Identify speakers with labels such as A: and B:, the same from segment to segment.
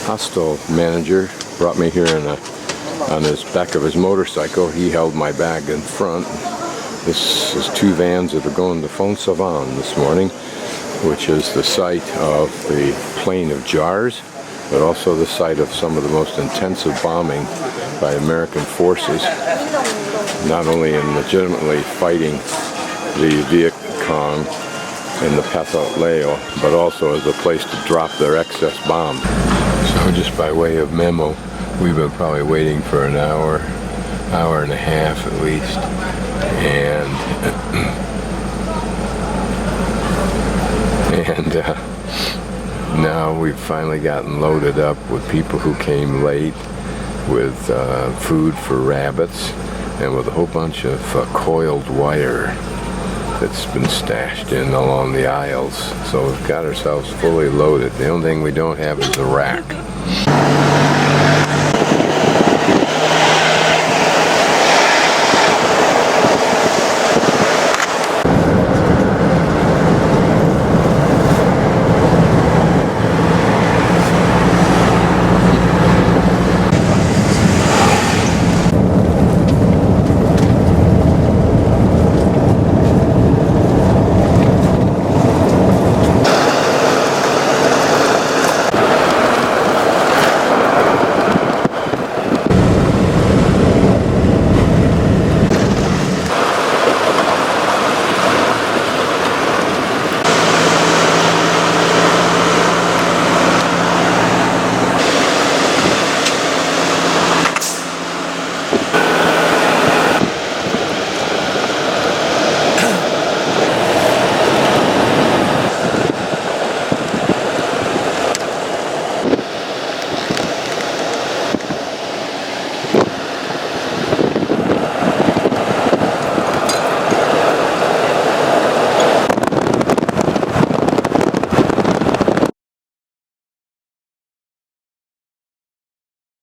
A: hostel manager brought me here on his back of his motorcycle. He held my bag in front. This is 2 vans that are going to Phonsavon this morning, which is the site of the Plain of Jars, but also the site of some of the most intensive bombing by American forces, not only in legitimately fighting the Viet Cong in the Pathaleo, but also as a place to drop their excess bombs. So just by way of memo, we've been probably waiting for an hour and a half at least, and now we've finally gotten loaded up with people who came late with food for rabbits and with a whole bunch of coiled wire that's been stashed in along the aisles. So we've got ourselves fully loaded. The only thing we don't have is a rack.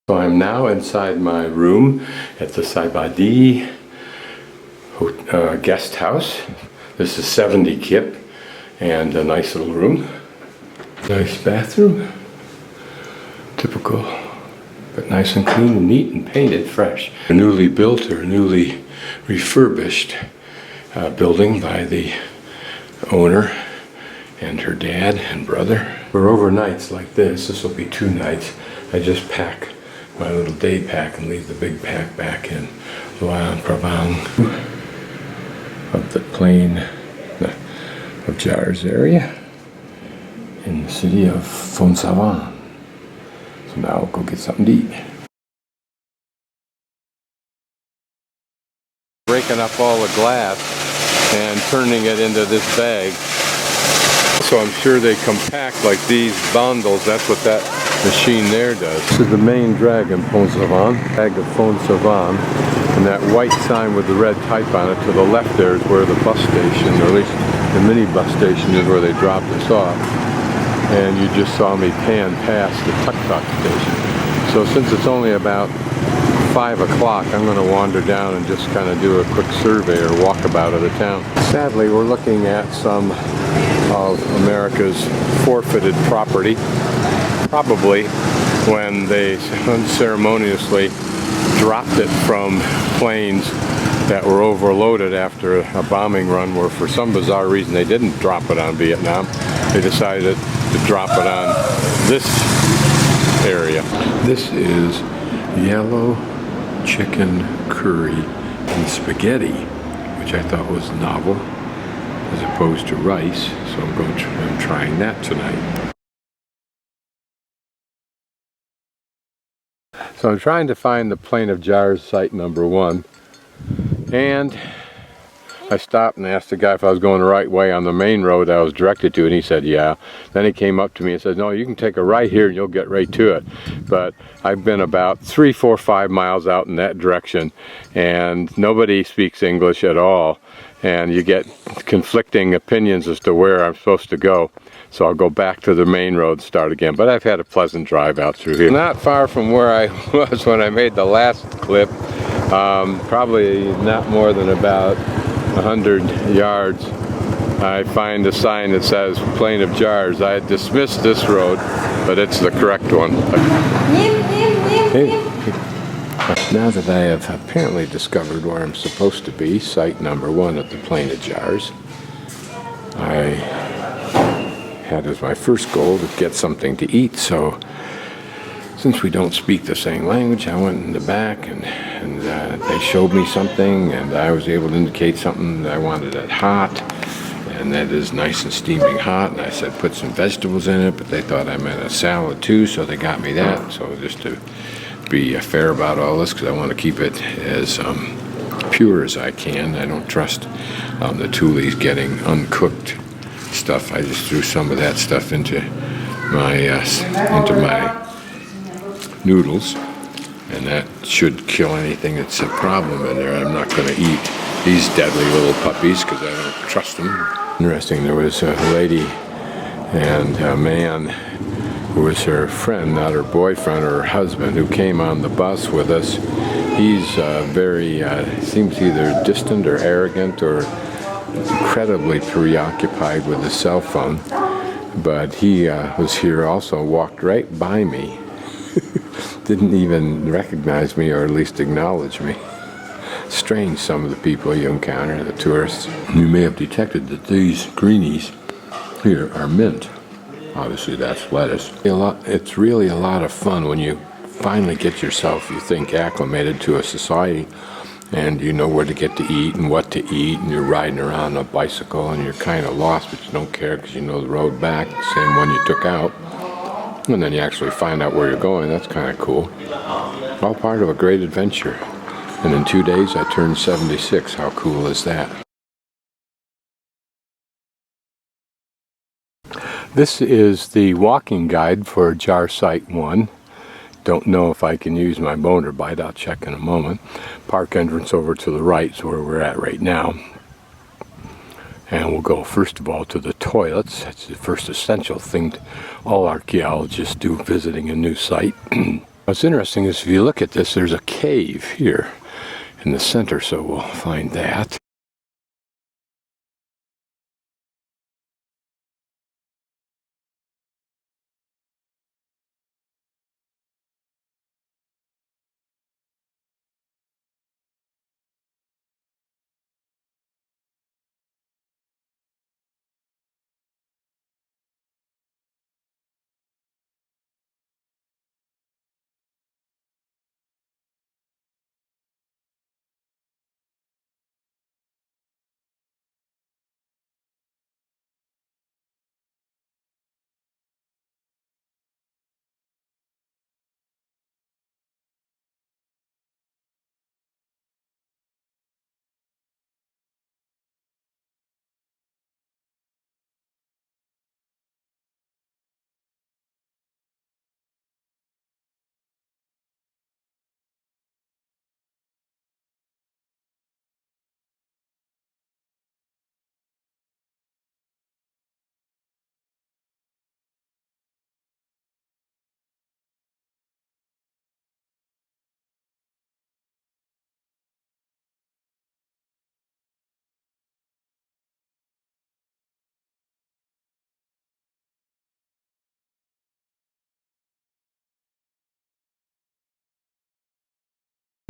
A: So I'm now inside my room at the Saibadi guest house. This is 70 kip and a nice little room. Nice bathroom. Typical, but nice and clean and neat and painted fresh. A newly built or newly refurbished building by the owner and her dad and brother. For overnights like this will be 2 nights. I just pack my little day pack and leave the big pack back in Luang Prabang of the Plain of Jars area in the city of Phonsavan. So now I'll go get something to eat. Breaking up all the glass and turning it into this bag. So I'm sure they compact like these bundles. That's what that machine there does. This is the main drag in Phonsavon, bag of Phonsavon, and that white sign with the red type on it to the left there is where the bus station, or at least the mini bus station, is where they dropped us off. And you just saw me pan past the tuk-tuk station. So since it's only about 5 o'clock, I'm going to wander down and just kind of do a quick survey or walkabout of the town. Sadly, we're looking at some of America's forfeited property, probably when they unceremoniously dropped it from planes that were overloaded after a bombing run, where for some bizarre reason they didn't drop it on Vietnam. They decided to drop it on this area. This is yellow chicken curry and spaghetti, which I thought was novel as opposed to rice, so I'm trying that tonight. So I'm trying to find the Plain of Jars site number 1, and I stopped and asked the guy if I was going the right way on the main road I was directed to, and he said yeah. Then he came up to me and said, no, you can take a right here and you'll get right to it. But I've been about 3, 4, 5 miles out in that direction, and nobody speaks English at all, and you get conflicting opinions as to where I'm supposed to go. So I'll go back to the main road and start again. But I've had a pleasant drive out through here. Not far from where I was when I made the last clip, probably not more than about 100 yards I find a sign that says Plain of Jars. I had dismissed this road, but it's the correct one. Hey. Now that I have apparently discovered where I'm supposed to be, site number 1 at the Plain of Jars, I had as my first goal to get something to eat. So since we don't speak the same language, I went in the back and they showed me something, and I was able to indicate something that I wanted it hot, and that is nice and steaming hot. And I said put some vegetables in it, but they thought I meant a salad too, so they got me that. So just to be fair about all this, because I want to keep it as pure as I can. I don't trust the Thule's getting uncooked stuff. I just threw some of that stuff into my noodles, and that should kill anything that's a problem in there. I'm not going to eat these deadly little puppies because I don't trust them. Interesting, there was a lady and a man who was her friend, not her boyfriend or her husband, who came on the bus with us. He's very, seems either distant or arrogant or incredibly preoccupied with his cell phone. But he was here also, walked right by me. Didn't even recognize me or at least acknowledge me. Strange, some of the people you encounter, the tourists. You may have detected that these greenies here are mint. Obviously that's lettuce. It's really a lot of fun when you finally get yourself, you think, acclimated to a society, and you know where to get to eat and what to eat, and you're riding around on a bicycle and you're kind of lost, but you don't care because you know the road back, the same one you took out. And then you actually find out where you're going. That's kind of cool. All part of a great adventure. And in 2 days I turned 76. How cool is that? This is the walking guide for Jar Site 1. Don't know if I can use my motorbike. I'll check in a moment. Park entrance over to the right is where we're at right now. And we'll go first of all to the toilets. That's the first essential thing all archaeologists do visiting a new site. What's interesting is if you look at this, there's a cave here in the center, so we'll find that.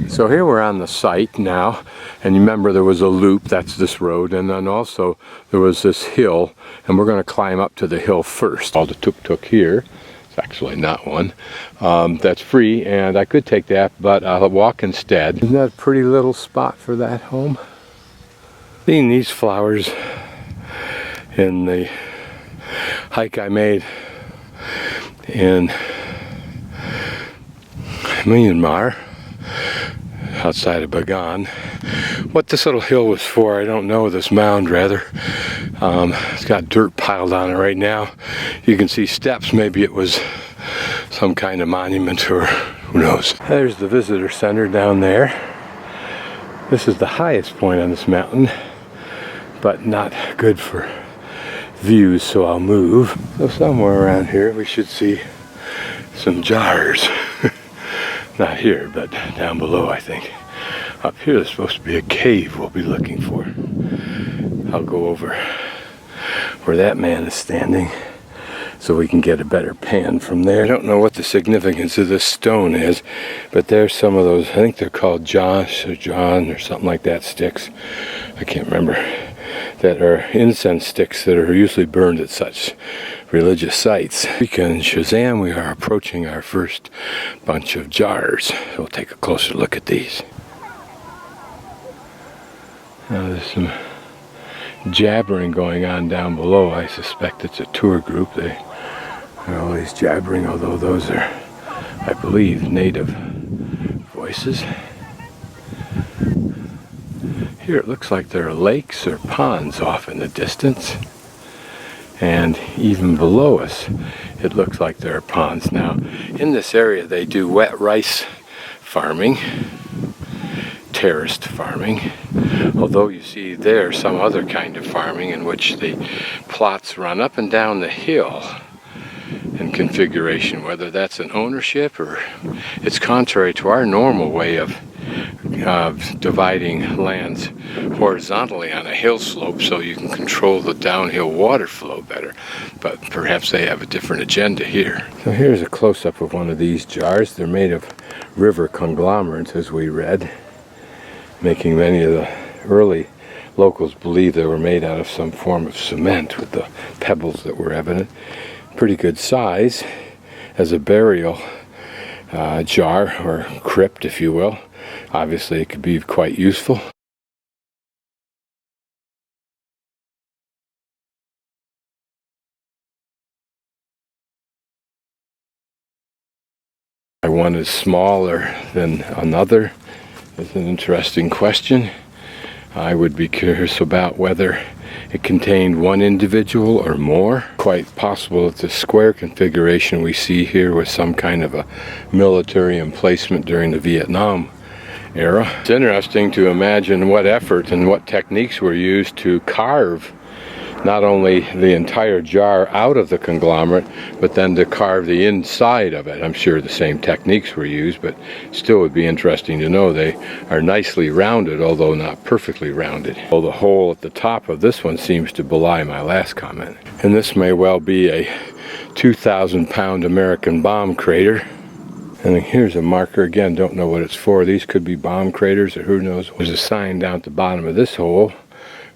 A: So here we're on the site now, and you remember there was a loop, that's this road, and then also there was this hill, and we're going to climb up to the hill first. All the tuk-tuk here, it's actually not one, that's free, and I could take that, but I'll walk instead. Isn't that a pretty little spot for that home? Seeing these flowers in the hike I made in Myanmar, outside of Bagan. What this little hill was for, I don't know, this mound rather. It's got dirt piled on it right now. You can see steps, maybe it was some kind of monument or who knows. There's the visitor center down there. This is the highest point on this mountain, but not good for views, so I'll move. So somewhere around here we should see some jars. Not here, but down below, I think. Up here there's supposed to be a cave we'll be looking for. I'll go over where that man is standing, so we can get a better pan from there. I don't know what the significance of this stone is, but there's some of those, I think they're called Josh or John or something like that, sticks. I can't remember. That are incense sticks that are usually burned at such religious sites. In Shazam, we are approaching our first bunch of jars. We'll take a closer look at these. Now there's some jabbering going on down below. I suspect it's a tour group. They're always jabbering, although those are, I believe, native voices. Here it looks like there are lakes or ponds off in the distance. And even below us, it looks like there are ponds. Now, in this area, they do wet rice farming, terraced farming, although you see there some other kind of farming in which the plots run up and down the hill in configuration, whether that's an ownership or it's contrary to our normal way of dividing lands horizontally on a hill slope so you can control the downhill water flow better. But perhaps they have a different agenda here. So here's a close-up of one of these jars. They're made of river conglomerates, as we read, making many of the early locals believe they were made out of some form of cement with the pebbles that were evident. Pretty good size as a burial jar or crypt, if you will. Obviously, it could be quite useful. One is smaller than another. It's an interesting question. I would be curious about whether it contained one individual or more. Quite possible that the square configuration we see here was some kind of a military emplacement during the Vietnam era. It's interesting to imagine what effort and what techniques were used to carve not only the entire jar out of the conglomerate, but then to carve the inside of it. I'm sure the same techniques were used, but still would be interesting to know. They are nicely rounded, although not perfectly rounded. Well, the hole at the top of this one seems to belie my last comment. And this may well be a 2,000-pound American bomb crater. And here's a marker. Again, don't know what it's for. These could be bomb craters, or who knows. There's a sign down at the bottom of this hole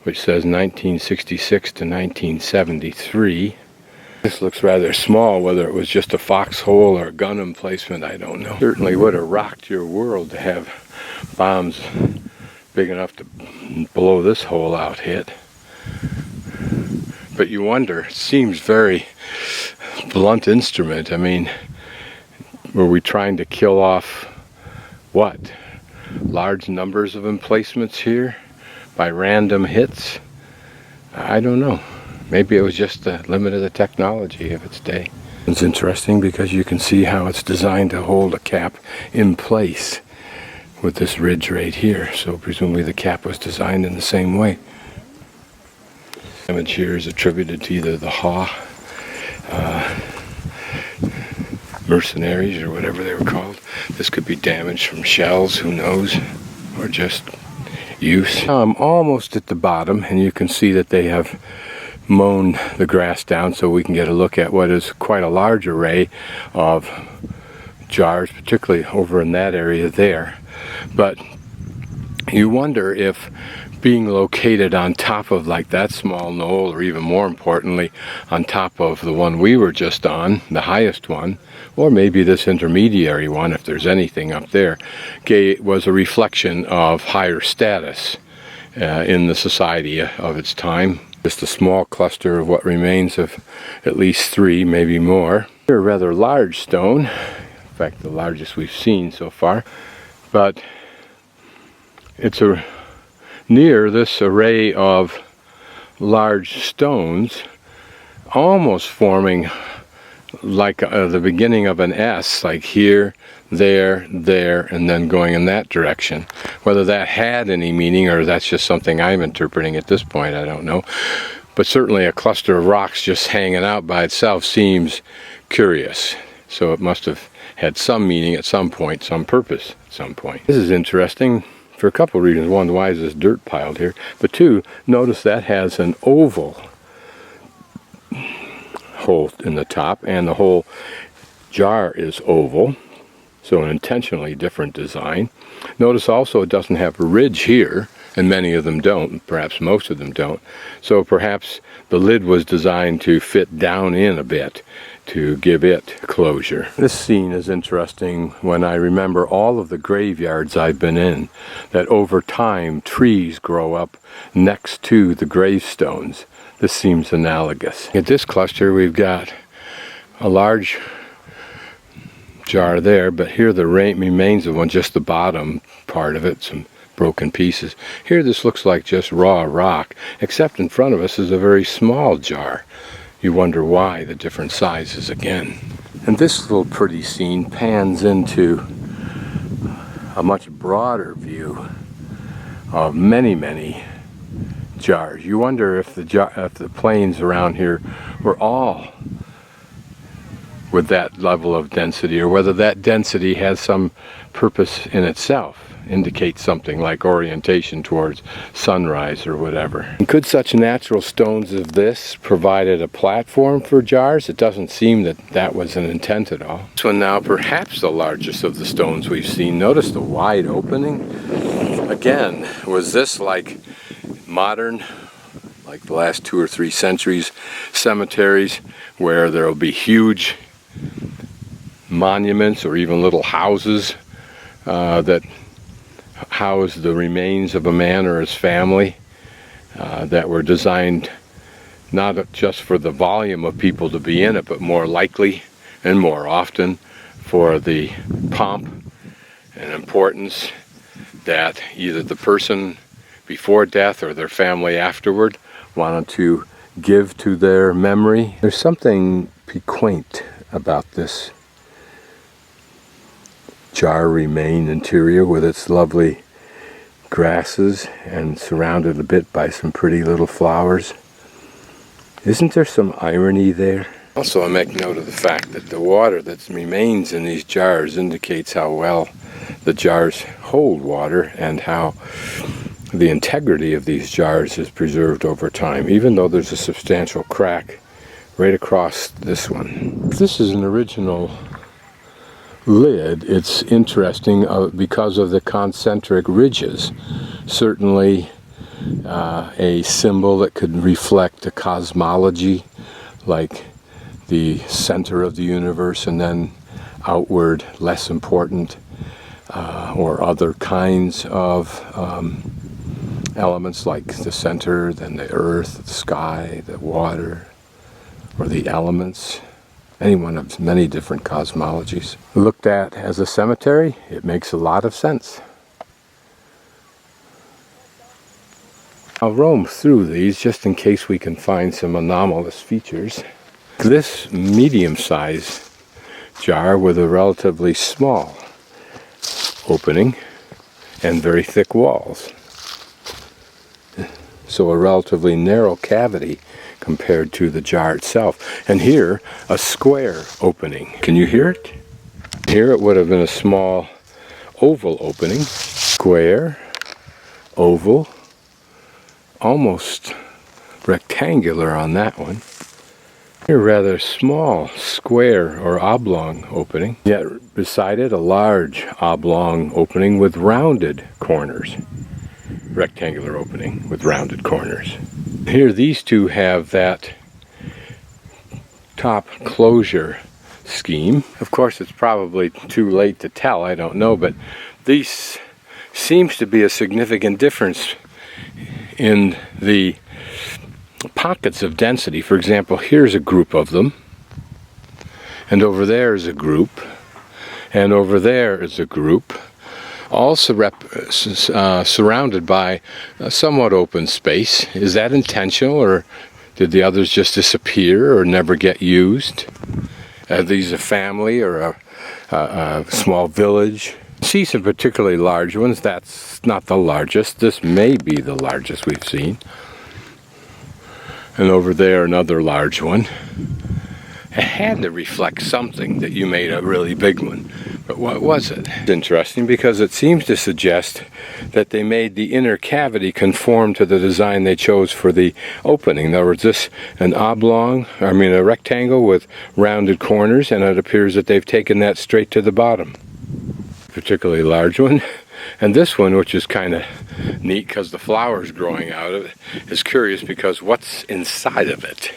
A: which says 1966 to 1973. This looks rather small. Whether it was just a foxhole or a gun emplacement, I don't know. Certainly would have rocked your world to have bombs big enough to blow this hole out hit. But you wonder, it seems very blunt instrument. I mean, were we trying to kill off what? Large numbers of emplacements here by random hits? I don't know. Maybe it was just the limit of the technology of its day. It's interesting because you can see how it's designed to hold a cap in place with this ridge right here. So presumably the cap was designed in the same way. The image here is attributed to either the Ha mercenaries or whatever they were called. This could be damage from shells, who knows, or just use. I'm almost at the bottom, and you can see that they have mown the grass down so we can get a look at what is quite a large array of jars, particularly over in that area there. But you wonder if being located on top of like that small knoll, or even more importantly on top of the one we were just on, the highest one, or maybe this intermediary one, if there's anything up there, was a reflection of higher status in the society of its time. Just a small cluster of what remains of at least three, maybe more. They're a rather large stone, in fact the largest we've seen so far, but it's near this array of large stones, almost forming like the beginning of an S, like here, there, and then going in that direction. Whether that had any meaning or that's just something I'm interpreting at this point, I don't know. But certainly a cluster of rocks just hanging out by itself seems curious. So it must have had some meaning at some point, some purpose at some point. This is interesting for a couple of reasons. One, why is this dirt piled here? But two, notice that has an oval hole in the top, and the whole jar is oval, so an intentionally different design. Notice also it doesn't have a ridge here, and many of them don't, perhaps most of them don't. So perhaps the lid was designed to fit down in a bit to give it closure. This scene is interesting when I remember all of the graveyards I've been in, that over time trees grow up next to the gravestones. This seems analogous. At this cluster we've got a large jar there, but here the remains of one, just the bottom part of it, some broken pieces. Here this looks like just raw rock, except in front of us is a very small jar. You wonder why the different sizes again. And this little pretty scene pans into a much broader view of many, many jars. You wonder if the plains around here were all with that level of density, or whether that density has some purpose in itself, indicates something like orientation towards sunrise or whatever. And could such natural stones as this provided a platform for jars? It doesn't seem that that was an intent at all. This one now, perhaps the largest of the stones we've seen. Notice the wide opening. Again, was this like modern, like the last 2 or 3 centuries cemeteries, where there will be huge monuments or even little houses that house the remains of a man or his family, that were designed not just for the volume of people to be in it, but more likely and more often for the pomp and importance that either the person before death or their family afterward wanted to give to their memory. There's something piquant about this jar remain interior with its lovely grasses and surrounded a bit by some pretty little flowers. Isn't there some irony there? Also, I make note of the fact that the water that remains in these jars indicates how well the jars hold water and how the integrity of these jars is preserved over time, even though there's a substantial crack right across this one. This is an original lid. It's interesting because of the concentric ridges. Certainly a symbol that could reflect a cosmology, like the center of the universe and then outward, less important, or other kinds of elements like the center, then the earth, the sky, the water, or the elements. Any one of many different cosmologies. Looked at as a cemetery, it makes a lot of sense. I'll roam through these just in case we can find some anomalous features. This medium-sized jar with a relatively small opening and very thick walls. So a relatively narrow cavity compared to the jar itself. And here, a square opening. Can you hear it? Here it would have been a small oval opening. Square, oval, almost rectangular on that one. Here, rather small square or oblong opening. Yet beside it, a large oblong opening with rounded corners. Rectangular opening with rounded corners. Here these two have that top closure scheme. Of course it's probably too late to tell, I don't know, but these seems to be a significant difference in the pockets of density. For example, here's a group of them, and over there is a group, and over there is a group, all surrounded by a somewhat open space. Is that intentional, or did the others just disappear or never get used? Are these a family or a small village? See some particularly large ones. That's not the largest. This may be the largest we've seen. And over there another large one. It had to reflect something that you made a really big one. But what was it? It's interesting because it seems to suggest that they made the inner cavity conform to the design they chose for the opening. In other words, this a rectangle with rounded corners, and it appears that they've taken that straight to the bottom. Particularly large one. And this one, which is kind of neat because the flowers growing out of it, is curious because what's inside of it?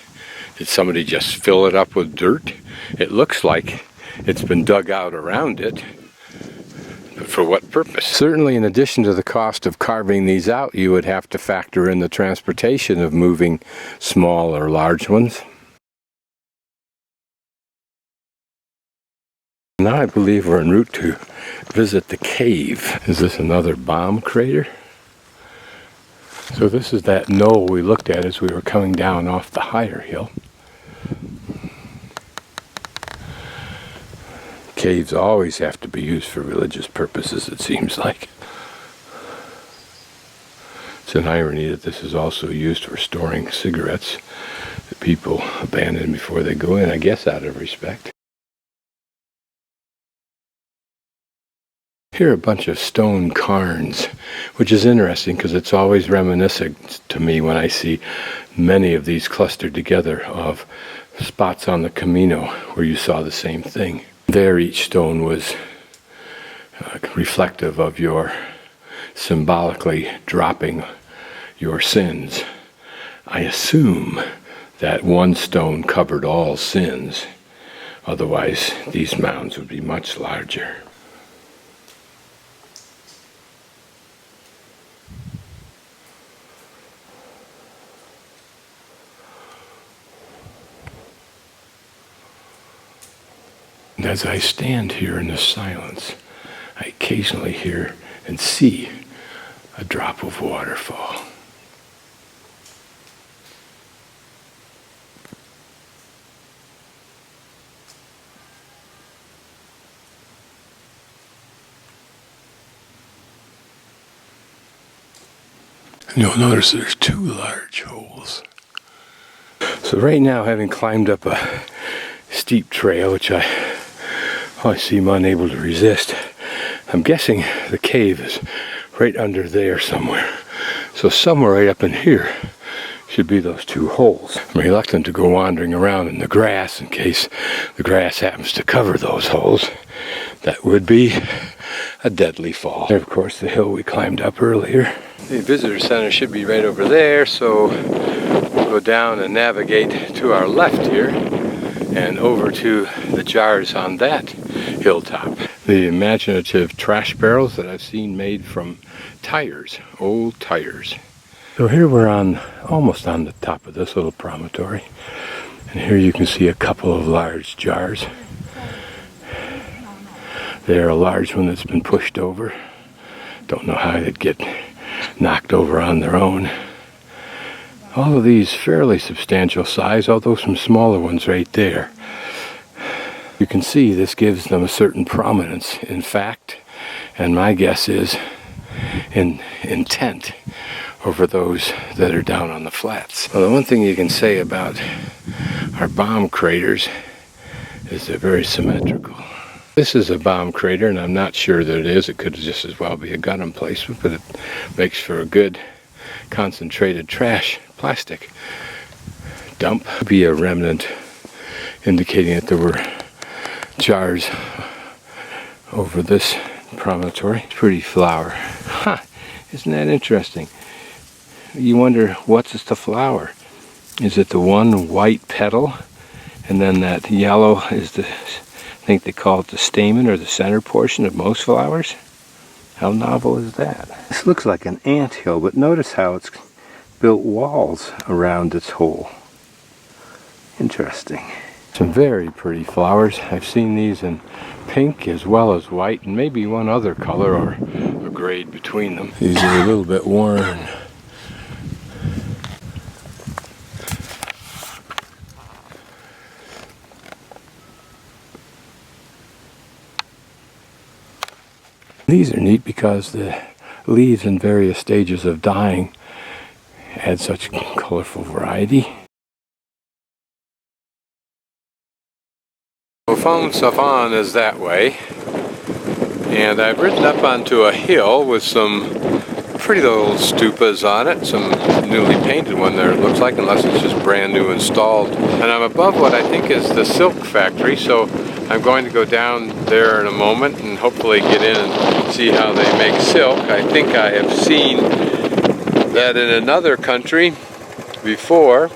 A: Did somebody just fill it up with dirt? It looks like it's been dug out around it. But for what purpose? Certainly, in addition to the cost of carving these out, you would have to factor in the transportation of moving small or large ones. Now I believe we're en route to visit the cave. Is this another bomb crater? So this is that knoll we looked at as we were coming down off the higher hill. Caves always have to be used for religious purposes, it seems like. It's an irony that this is also used for storing cigarettes that people abandon before they go in, I guess out of respect. Here are a bunch of stone cairns, which is interesting because it's always reminiscent to me when I see many of these clustered together of spots on the Camino where you saw the same thing. There each stone was reflective of your symbolically dropping your sins. I assume that one stone covered all sins, otherwise these mounds would be much larger. And as I stand here in the silence, I occasionally hear and see a drop of water fall. And you'll notice there's two large holes. So right now, having climbed up a steep trail, which I seem unable to resist, I'm guessing the cave is right under there somewhere. So somewhere right up in here should be those two holes. I'm reluctant to go wandering around in the grass in case the grass happens to cover those holes. That would be a deadly fall. There, of course, the hill we climbed up earlier. The visitor center should be right over there, so we'll go down and navigate to our left here and over to the jars on that hilltop. The imaginative trash barrels that I've seen made from tires, old tires. So here we're almost on the top of this little promontory. And here you can see a couple of large jars. They're a large one that's been pushed over. Don't know how they'd get knocked over on their own. All of these fairly substantial size, although some smaller ones right there. You can see this gives them a certain prominence in fact, and my guess is in intent over those that are down on the flats. Well, the one thing you can say about our bomb craters is they're very symmetrical. This is a bomb crater, and I'm not sure that it is. It could just as well be a gun emplacement, but it makes for a good concentrated trash plastic dump. Be a remnant indicating that there were jars over this promontory. Pretty flower. Huh, isn't that interesting? You wonder, what's the flower? Is it the one white petal, and then that yellow is the, I think they call it the stamen or the center portion of most flowers? How novel is that? This looks like an anthill, but notice how it's built walls around its hole. Interesting. Some very pretty flowers. I've seen these in pink as well as white, and maybe one other color or a grade between them. These are a little bit worn. These are neat because the leaves in various stages of dying add such colorful variety. Well, Phonsavon is that way, And I've ridden up onto a hill with some pretty little stupas on it, some newly painted one there it looks like, unless it's just brand new installed. And I'm above what I think is the silk factory, so I'm going to go down there in a moment and hopefully get in and see how they make silk. I think I have seen that in another country before,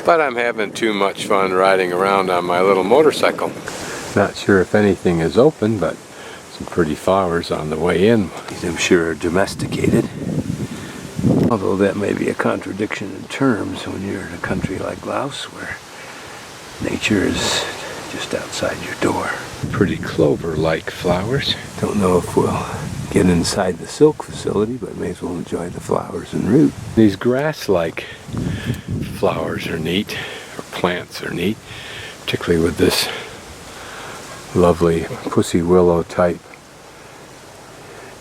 A: but I'm having too much fun riding around on my little motorcycle. Not sure if anything is open, but some pretty flowers on the way in. These I'm sure are domesticated. Although that may be a contradiction in terms when you're in a country like Laos where nature is just outside your door. Pretty clover-like flowers. Don't know if we'll get inside the silk facility, but may as well enjoy the flowers en route. These grass-like flowers are neat, or plants are neat, particularly with this lovely pussy willow type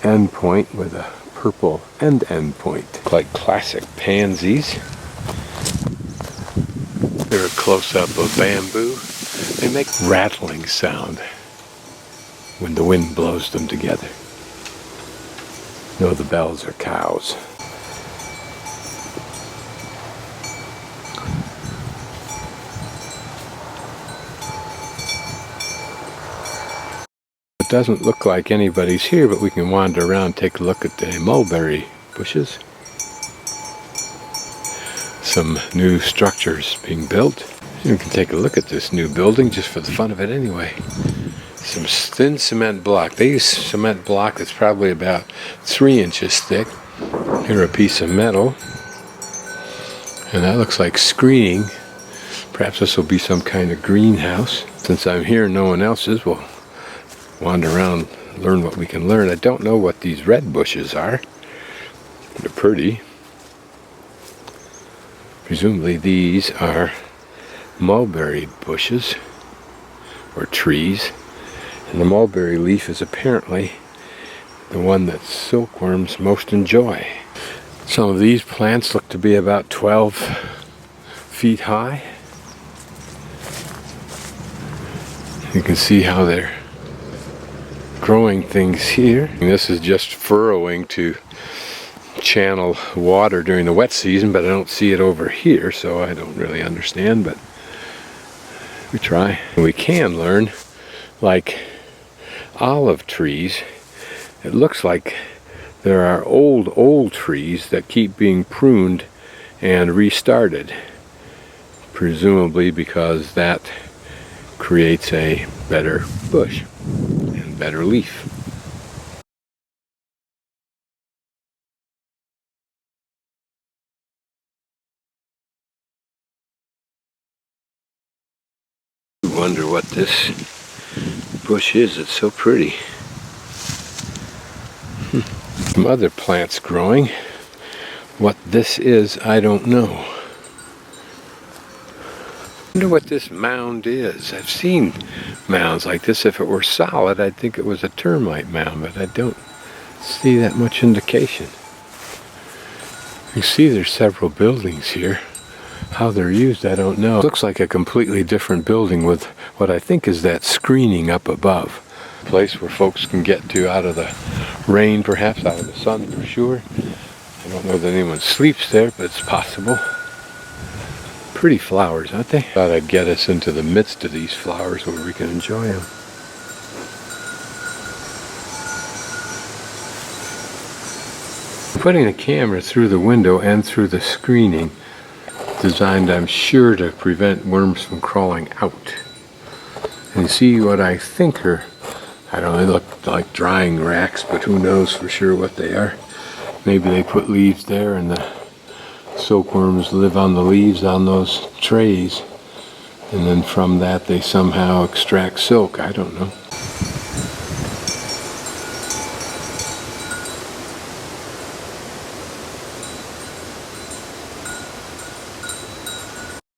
A: end point with a purple end point, like classic pansies. They're a close-up of bamboo. They make rattling sound when the wind blows them together. No, the bells are cows. It doesn't look like anybody's here, but we can wander around and take a look at the mulberry bushes. Some new structures being built. You can take a look at this new building just for the fun of it anyway. Some thin cement block. They use cement block that's probably about 3 inches thick. Here a piece of metal. And that looks like screening. Perhaps this will be some kind of greenhouse. Since I'm here and no one else is, we'll wander around, learn what we can learn. I don't know what these red bushes are. They're pretty. Presumably these are mulberry bushes or trees, and the mulberry leaf is apparently the one that silkworms most enjoy. Some of these plants look to be about 12 feet high. You can see how they're growing things here. And this is just furrowing to channel water during the wet season, but I don't see it over here, so I don't really understand, but we try. We can learn, like olive trees, it looks like there are old trees that keep being pruned and restarted, presumably because that creates a better bush and better leaf. I wonder what this bush is. It's so pretty. Some other plants growing. What this is, I don't know. I wonder what this mound is. I've seen mounds like this. If it were solid, I'd think it was a termite mound, but I don't see that much indication. You see there's several buildings here. How they're used, I don't know. It looks like a completely different building with what I think is that screening up above. A place where folks can get to out of the rain, perhaps out of the sun for sure. I don't know that anyone sleeps there, but it's possible. Pretty flowers, aren't they? Thought I'd get us into the midst of these flowers where we can enjoy them. Putting the camera through the window and through the screening, designed, I'm sure, to prevent worms from crawling out. And you see what I think are, I don't know, they look like drying racks, but who knows for sure what they are. Maybe they put leaves there and the silkworms live on the leaves on those trays, and then from that they somehow extract silk. I don't know.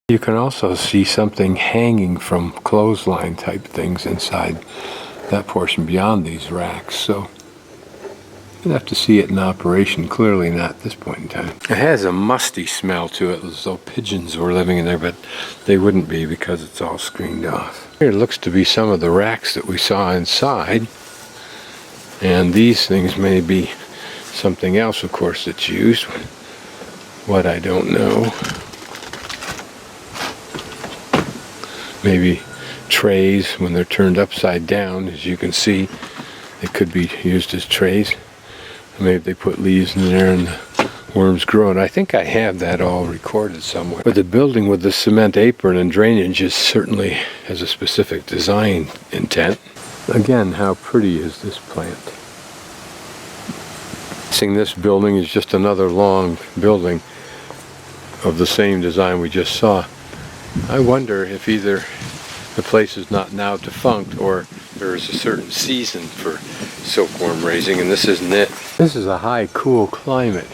A: You can also see something hanging from clothesline type things inside that portion beyond these racks. So We'll have to see it in operation. Clearly not at this point in time. It has a musty smell to it, as though pigeons were living in there, but they wouldn't be because it's all screened off. Here looks to be some of the racks that we saw inside. And these things may be something else, of course, that's used. What, I don't know. Maybe trays when they're turned upside down, as you can see, they could be used as trays. Maybe they put leaves in there and the worms grow. And I think I have that all recorded somewhere. But the building with the cement apron and drainage is certainly has a specific design intent. Again, how pretty is this plant? This building is just another long building of the same design we just saw. I wonder if either the place is not now defunct or there is a certain season for silkworm raising, and this isn't it. This is a high, cool climate.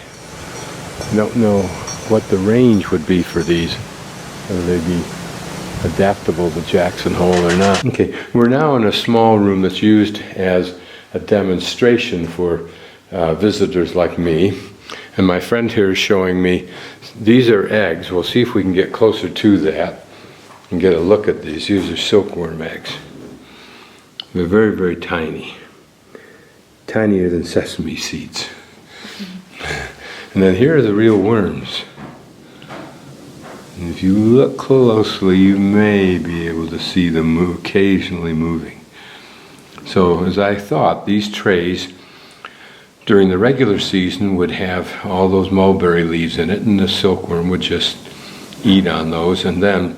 A: I don't know what the range would be for these, whether they'd be adaptable to Jackson Hole or not. Okay, we're now in a small room that's used as a demonstration for visitors like me. And my friend here is showing me, these are eggs. We'll see if we can get closer to that and get a look at these. These are silkworm eggs. They're very, very tiny. Tinier than sesame seeds. And then here are the real worms. And if you look closely, you may be able to see them occasionally moving. So as I thought, these trays during the regular season would have all those mulberry leaves in it, and the silkworm would just eat on those and then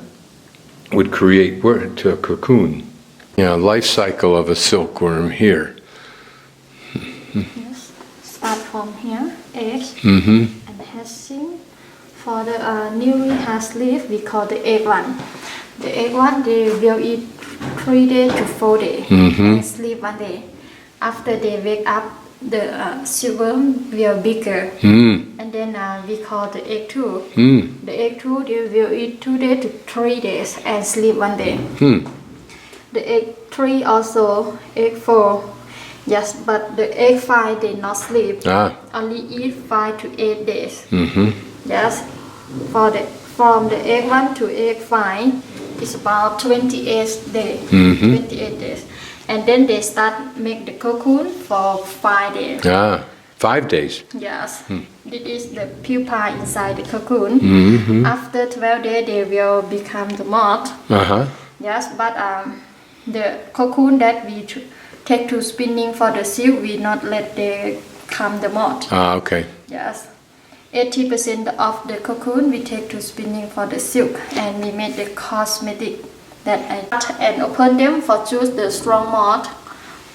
A: would create to a cocoon. Life cycle of a silkworm here.
B: Yes, start from here, egg,
A: Mm-hmm.
B: and hatching. For the newly hatched leaf, we call the egg one. The egg one, they will eat 3 days to 4 days and sleep 1 day. After they wake up, the silkworm will bigger, and then we call the egg two. The egg two, they will eat 2 days to 3 days and sleep 1 day. The egg three also, egg four, yes, but the egg five they not sleep. Only eat 5 to 8 days. Yes, from the egg one to egg five, it's about 28 days. 28 days. And then they start make the cocoon for 5 days.
A: 5 days.
B: Yes. This is the pupa inside the cocoon. After 12 days, they will become the moth. Yes, but the cocoon that we take to spinning for the silk, we not let they come the moth.
A: Okay.
B: Yes. 80% of the cocoon we take to spinning for the silk, and we make the cosmetic that I cut and open them for choose the strong moth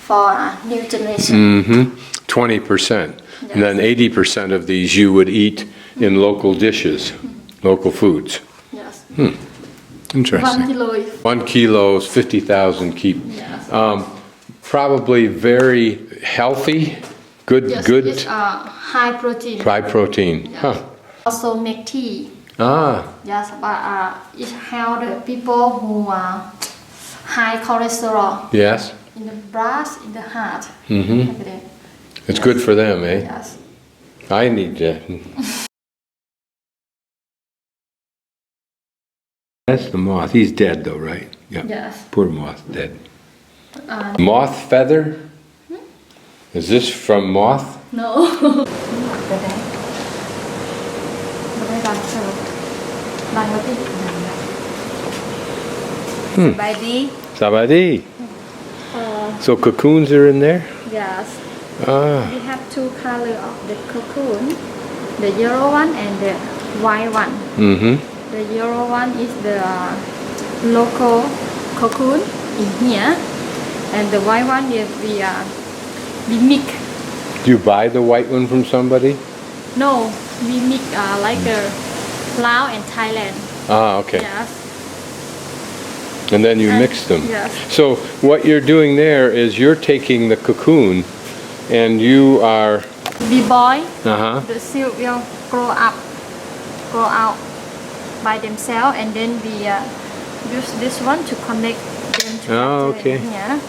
B: for new generation.
A: 20%. And then 80% of these you would eat in local dishes, local foods.
B: Yes.
A: Interesting.
B: 1 kilo.
A: 1 kilo is 50,000 keep.
B: Yes.
A: Probably very healthy. Good.
B: Yes,
A: good.
B: It's high protein.
A: High protein.
B: Yes. Also make tea. Yes, but it help the people who are high cholesterol.
A: Yes.
B: In the blood, in the heart. Like that.
A: It's good for them, eh?
B: Yes.
A: I need that. That's the moth. He's dead though, right? Yeah.
B: Yes.
A: Poor moth, dead. Moth feather? Is this from moth?
B: No.
A: Sabadi. So cocoons are in there?
B: Yes. We have 2 colors of the cocoon, the yellow one and the white one. The yellow one is the local cocoon in here, and the white one is we mix.
A: Do you buy the white one from somebody?
B: No, we mix like Laos and Thailand.
A: Okay.
B: Yes.
A: And then you mix them.
B: Yes.
A: So what you're doing there is you're taking the cocoon and you are...
B: We boil. The silk will grow out by themselves, and then we use this one to connect them together.
A: Okay.
B: Here.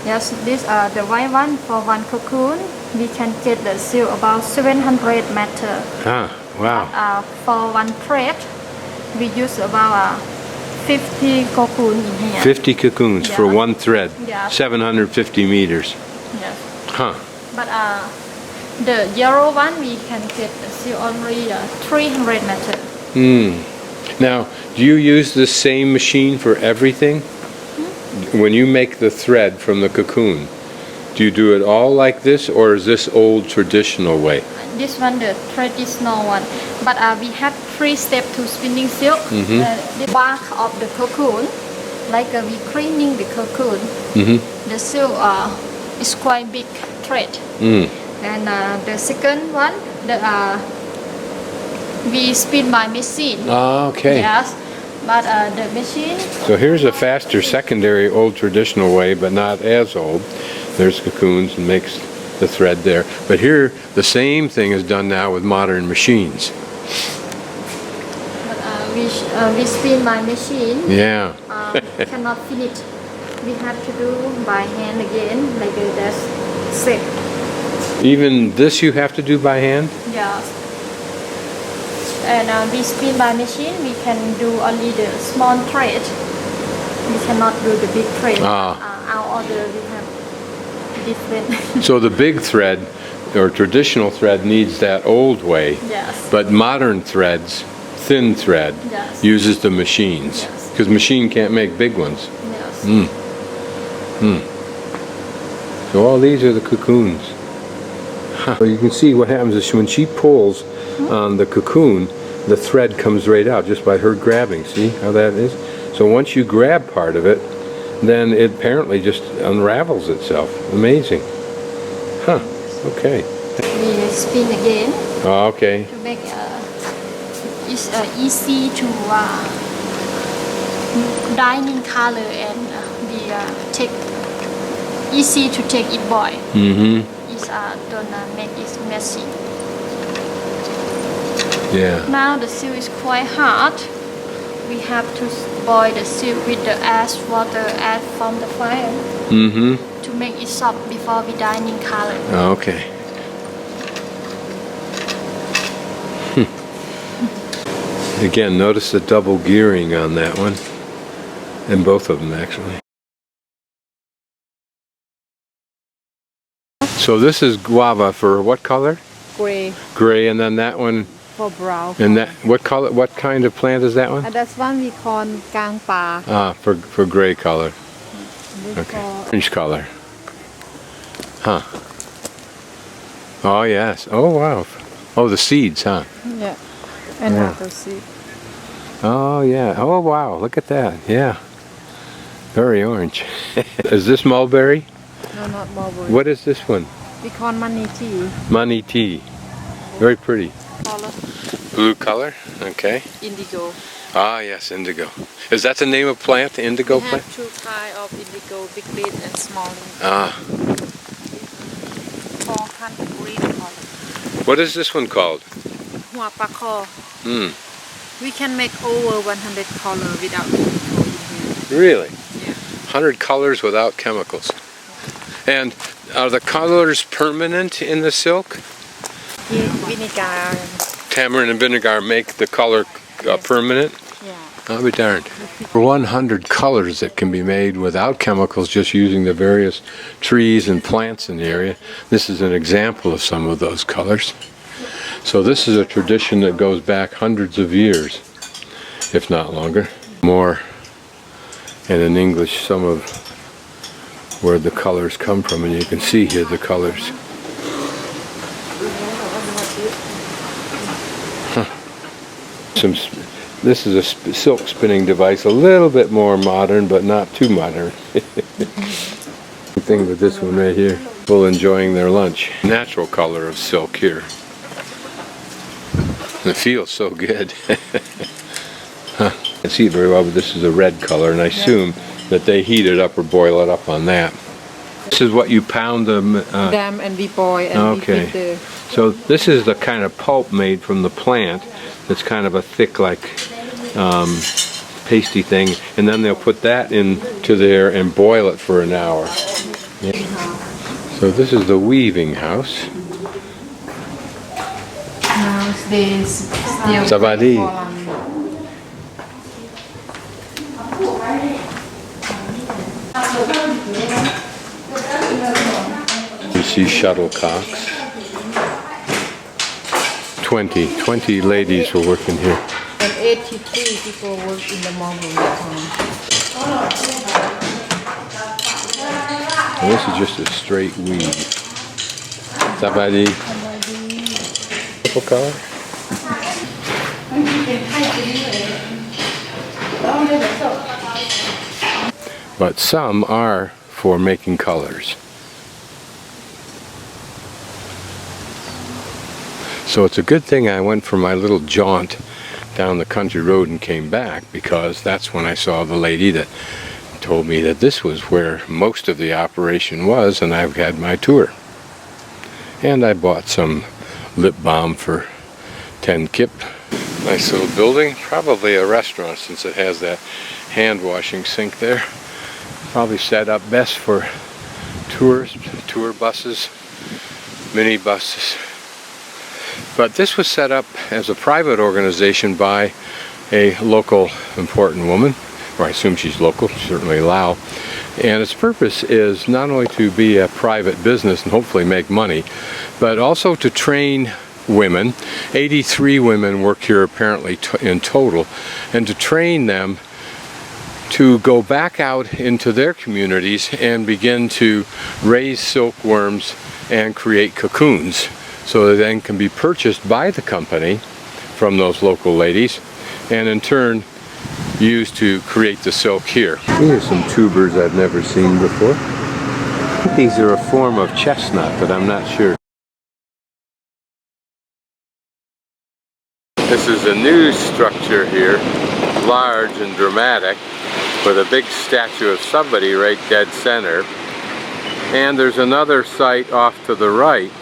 B: Yes, this the white one for one cocoon. We can get the silk about 700 meter.
A: Ah, wow.
B: For one thread, we use about 50 cocoon in here.
A: 50 cocoons for
B: Yeah.
A: one thread.
B: Yeah.
A: 750 meters.
B: Yes.
A: Huh.
B: But the yellow one we can get the silk only 300 meter.
A: Now, do you use the same machine for everything? When you make the thread from the cocoon, do you do it all like this, or is this old traditional way?
B: This one the traditional one, but we have 3 steps to spinning silk. The bark of the cocoon, like we cleaning the cocoon. The silk is quite big thread. And the second one, we spin by machine.
A: Ah, okay.
B: Yes, but the machine.
A: So here's a faster secondary old traditional way, but not as old. There's cocoons and makes the thread there. But here, the same thing is done now with modern machines.
B: But we spin by machine.
A: Yeah.
B: Cannot finish. We have to do by hand again, like that's sick.
A: Even this you have to do by hand?
B: Yes. And we spin by machine. We can do only the small thread. We cannot do the big thread. Our order we have different.
A: So the big thread, or traditional thread, needs that old way.
B: Yes.
A: But modern threads, thin thread,
B: Yes.
A: uses the machines.
B: Yes.
A: Because machine can't make big ones.
B: Yes.
A: So all these are the cocoons. So you can see what happens is when she pulls on the cocoon, the thread comes right out just by her grabbing. See how that is? So once you grab part of it, then it apparently just unravels itself. Amazing. Huh. Okay.
B: We spin again
A: Oh, okay.
B: to make it's easy to dye in color and we take easy to take it boil. It's don't make it messy.
A: Yeah.
B: Now the silk is quite hard. We have to boil the silk with the ash water add from the fire to make it soft before we dye in color.
A: Okay. Again, notice the double gearing on that one, and both of them actually. So this is guava for what color?
C: Gray
A: Gray, and then that one,
C: for brown.
A: and that what color? What kind of plant is that one?
C: And that's one we call kang pa.
A: Ah, for gray color.
C: This
A: Okay.
C: for
A: Orange color. Huh. Oh yes. Oh wow. Oh, the seeds, huh?
C: yeah, another seed.
A: Oh yeah. Oh wow. Look at that. Yeah. Very orange. Is this mulberry?
C: No, not mulberry.
A: What is this one?
C: We call money tea.
A: Money tea. Very pretty.
C: Color
A: Blue color. Okay.
C: indigo.
A: Ah yes, indigo. Is that the name of plant? The indigo
C: We
A: plant?
C: have 2 kinds of indigo, big green and small.
A: Ah.
C: 4 kind of green color.
A: What is this one called?
C: Hua pa kho.
A: Hmm.
C: We can make over 100 color without chemical in here.
A: Really?
C: Yeah.
A: 100 colors without chemicals. And are the colors permanent in the silk?
C: Vinegar.
A: Tamarind and vinegar make the color permanent?
C: Yeah.
A: I'll be darned. For 100 colors that can be made without chemicals, just using the various trees and plants in the area. This is an example of some of those colors. So this is a tradition that goes back hundreds of years, if not longer. More, and in English, some of where the colors come from, and you can see here the colors. This is a silk spinning device, a little bit more modern, but not too modern. The thing with this one right here, people enjoying their lunch. Natural color of silk here. It feels so good. Huh. I can see it very well, but this is a red color, and I assume that they heat it up or boil it up on that. This is what you pound them.
C: Them and we boil and
A: Okay.
C: we put the
A: So this is the kind of pulp made from the plant. It's kind of a thick, like pasty thing, and then they'll put that into there and boil it for an hour. So this is the weaving house.
C: Now they still
A: Savadi. You see shuttlecocks. 20 ladies were working here.
C: And 83 people work in the Mulberry town.
A: And this is just a straight weave. Sabadi. Purple color. But some are for making colors. So it's a good thing I went for my little jaunt down the country road and came back, because that's when I saw the lady that told me that this was where most of the operation was, and I've had my tour. And I bought some lip balm for 10 kip. Nice little building, probably a restaurant since it has that hand washing sink there. Probably set up best for tourists, tour buses, mini buses. But this was set up as a private organization by a local important woman, or I assume she's local, certainly Laos. And its purpose is not only to be a private business and hopefully make money, but also to train women. 83 women work here apparently in total, and to train them to go back out into their communities and begin to raise silkworms and create cocoons, so they then can be purchased by the company from those local ladies, and in turn used to create the silk here. Here's some tubers I've never seen before. I think these are a form of chestnut, but I'm not sure. This is a new structure here, large and dramatic, with a big statue of somebody right dead center. And there's another site off to the right.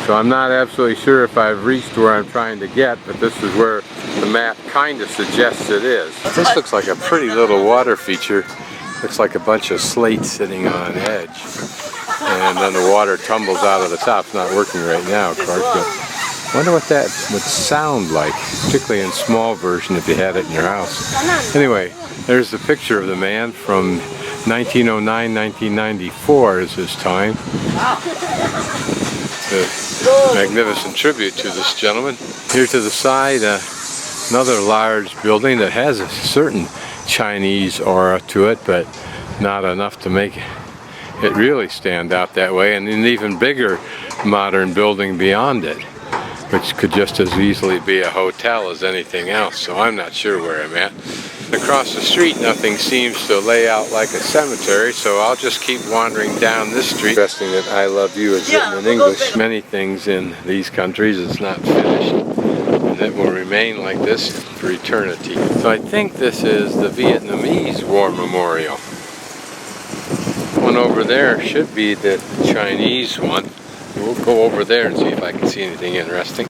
A: So I'm not absolutely sure if I've reached where I'm trying to get, but this is where the map kind of suggests it is. This looks like a pretty little water feature. Looks like a bunch of slate sitting on an edge. And then the water tumbles out of the top. It's not working right now, of course, but I wonder what that would sound like, particularly in small version if you had it in your house. Anyway, there's the picture of the man from 1909, 1994 is his time. A magnificent tribute to this gentleman. Here to the side, another large building that has a certain Chinese aura to it, but not enough to make it really stand out that way, and an even bigger modern building beyond it, which could just as easily be a hotel as anything else, so I'm not sure where I'm at. Across the street, nothing seems to lay out like a cemetery, so I'll just keep wandering down this street. Interesting that I love you is written in English. Many things in these countries is not finished, and it will remain like this for eternity. So I think this is the Vietnamese War Memorial. One over there should be the Chinese one. We'll go over there and see if I can see anything interesting.